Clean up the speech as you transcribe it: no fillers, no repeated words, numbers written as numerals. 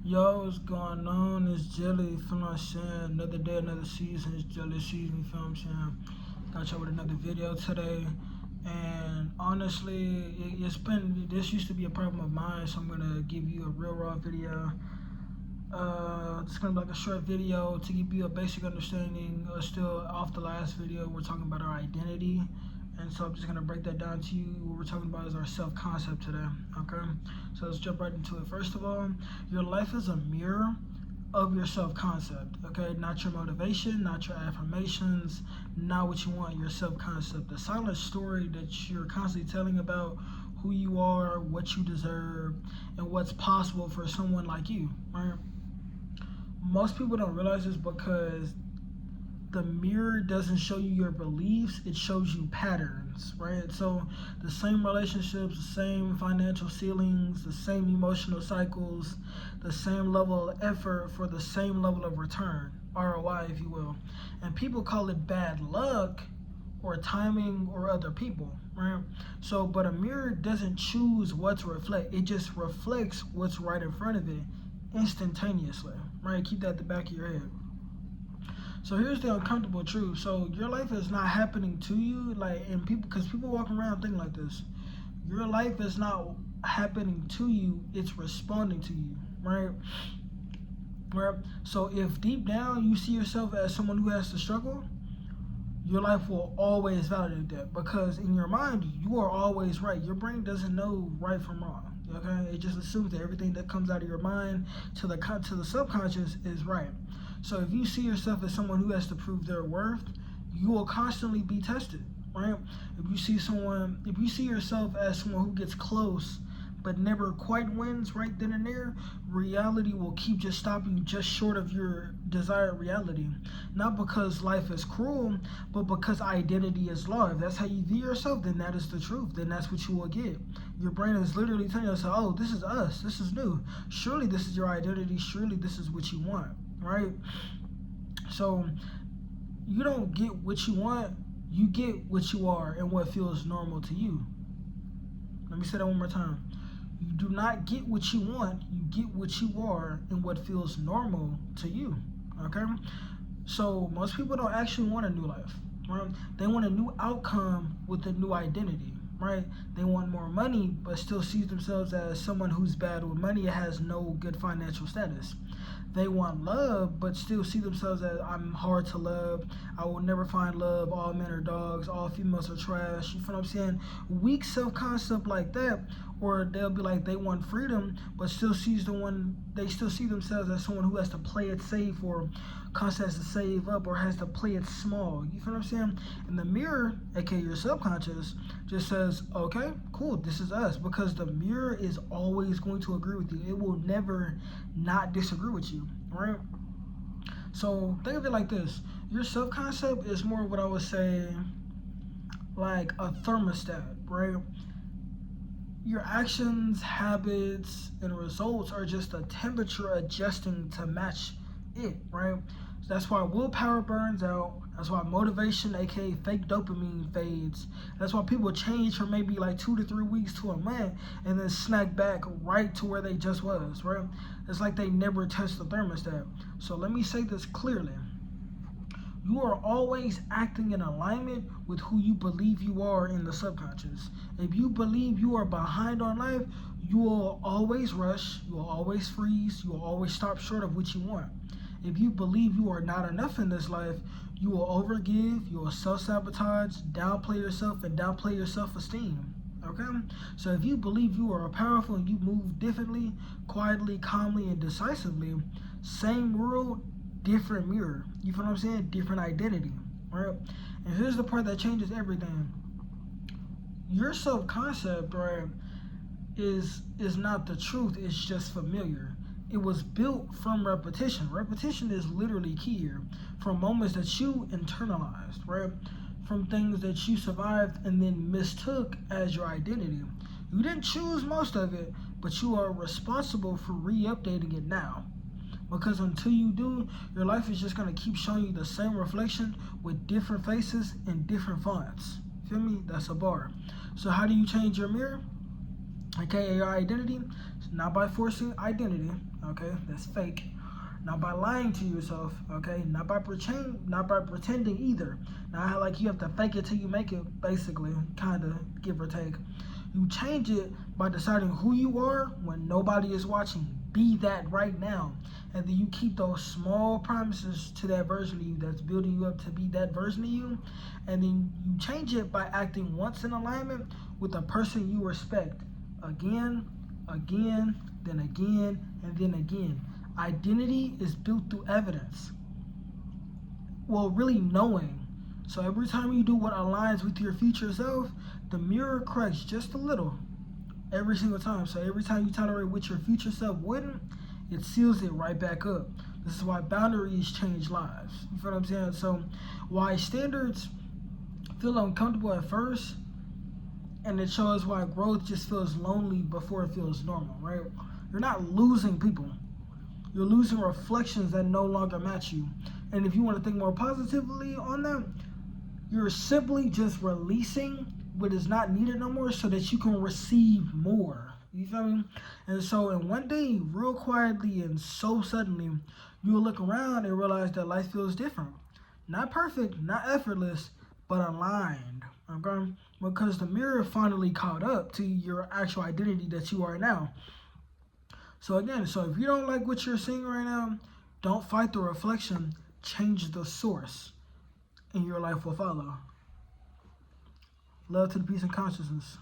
Yo, what's going on? It's Jelly, you feel what I'm saying? Another day, another season. It's Jelly season, you feel what I'm saying? Got you with another video today. And honestly, this used to be a problem of mine, so I'm gonna give you a real raw video. It's gonna be like a short video to give you a basic understanding. Still off the last video, we're talking about our identity. And so I'm just gonna break that down to you. What we're talking about is our self-concept today, okay? So let's jump right into it. First of all, your life is a mirror of your self-concept, okay? Not your motivation, not your affirmations, not what you want, your self-concept. The silent story that you're constantly telling about who you are, what you deserve, and what's possible for someone like you, right? Most people don't realize this because the mirror doesn't show you your beliefs, it shows you patterns, right? So the same relationships, the same financial ceilings, the same emotional cycles, the same level of effort for the same level of return, ROI, if you will. And people call it bad luck or timing or other people, right? So, but a mirror doesn't choose what to reflect, it just reflects what's right in front of it instantaneously, right? Keep that at the back of your head. So here's the uncomfortable truth. So your life is not happening to you, and because people walk around thinking like this. Your life is not happening to you; it's responding to you, right? Right. So if deep down you see yourself as someone who has to struggle, your life will always validate that because in your mind you are always right. Your brain doesn't know right from wrong. Okay, it just assumes that everything that comes out of your mind to the subconscious is right. So if you see yourself as someone who has to prove their worth, you will constantly be tested, right? If you see yourself as someone who gets close but never quite wins right then and there, reality will keep just stopping you just short of your desired reality. Not because life is cruel, but because identity is law. If that's how you view yourself, then that is the truth. Then that's what you will get. Your brain is literally telling you, oh, this is us. This is new. Surely this is your identity. Surely this is what you want, right? So you don't get what you want. You get what you are and what feels normal to you. Let me say that one more time. You do not get what you want, you get what you are and what feels normal to you, okay? So most people don't actually want a new life, right? They want a new outcome with a new identity, right? They want more money, but still sees themselves as someone who's bad with money and has no good financial status. They want love, but still see themselves as I'm hard to love. I will never find love. All men are dogs. All females are trash. You feel what I'm saying? Weak self-concept like that, or they'll be like they want freedom, but they still see themselves as someone who has to play it safe or constantly has to save up or has to play it small. You feel what I'm saying? And the mirror, aka your subconscious, just says, okay, cool, this is us, because the mirror is always going to agree with you. It will never not disagree with you, right? So think of it like this. Your self-concept is more what I would say like a thermostat, right? Your actions, habits, and results are just a temperature adjusting to match it, right? So that's why willpower burns out. That's why motivation, aka fake dopamine, fades. That's why people change from maybe like 2 to 3 weeks to a month and then snack back right to where they just was, right? It's like they never touched the thermostat. So let me say this clearly. You are always acting in alignment with who you believe you are in the subconscious. If you believe you are behind on life, you will always rush, you will always freeze, you will always stop short of what you want. If you believe you are not enough in this life, you will overgive, you will self-sabotage, downplay yourself, and downplay your self-esteem. Okay? So if you believe you are powerful and you move differently, quietly, calmly, and decisively, same rule, different mirror. You feel what I'm saying? Different identity, right? And here's the part that changes everything. Your self-concept, right, is not the truth. It's just familiar. It was built from repetition. Repetition is literally key here. From moments that you internalized, right? From things that you survived and then mistook as your identity. You didn't choose most of it, but you are responsible for re-updating it now. Because until you do, your life is just going to keep showing you the same reflection with different faces and different fonts. Feel me? That's a bar. So how do you change your mirror? aka your identity, not by forcing identity, okay, that's fake, not by lying to yourself, okay, not by pretending either. Not like you have to fake it till you make it, basically, kind of, give or take. You change it by deciding who you are when nobody is watching. Be that right now. And then you keep those small promises to that version of you that's building you up to be that version of you. And then you change it by acting once in alignment with a person you respect. Again, again, then again, and then again. Identity is built through evidence. Well, really knowing. So every time you do what aligns with your future self, the mirror corrects just a little every single time. So every time you tolerate what your future self wouldn't, it seals it right back up. This is why boundaries change lives. You feel what I'm saying? So why standards feel uncomfortable at first, and it shows why growth just feels lonely before it feels normal, right? You're not losing people. You're losing reflections that no longer match you. And if you want to think more positively on that, you're simply just releasing what is not needed no more so that you can receive more. You feel me? And so in one day, real quietly and so suddenly, you'll look around and realize that life feels different. Not perfect, not effortless, but aligned. Okay? Because the mirror finally caught up to your actual identity that you are now. So again, so if you don't like what you're seeing right now, don't fight the reflection, change the source, and your life will follow. Love to the peace and consciousness.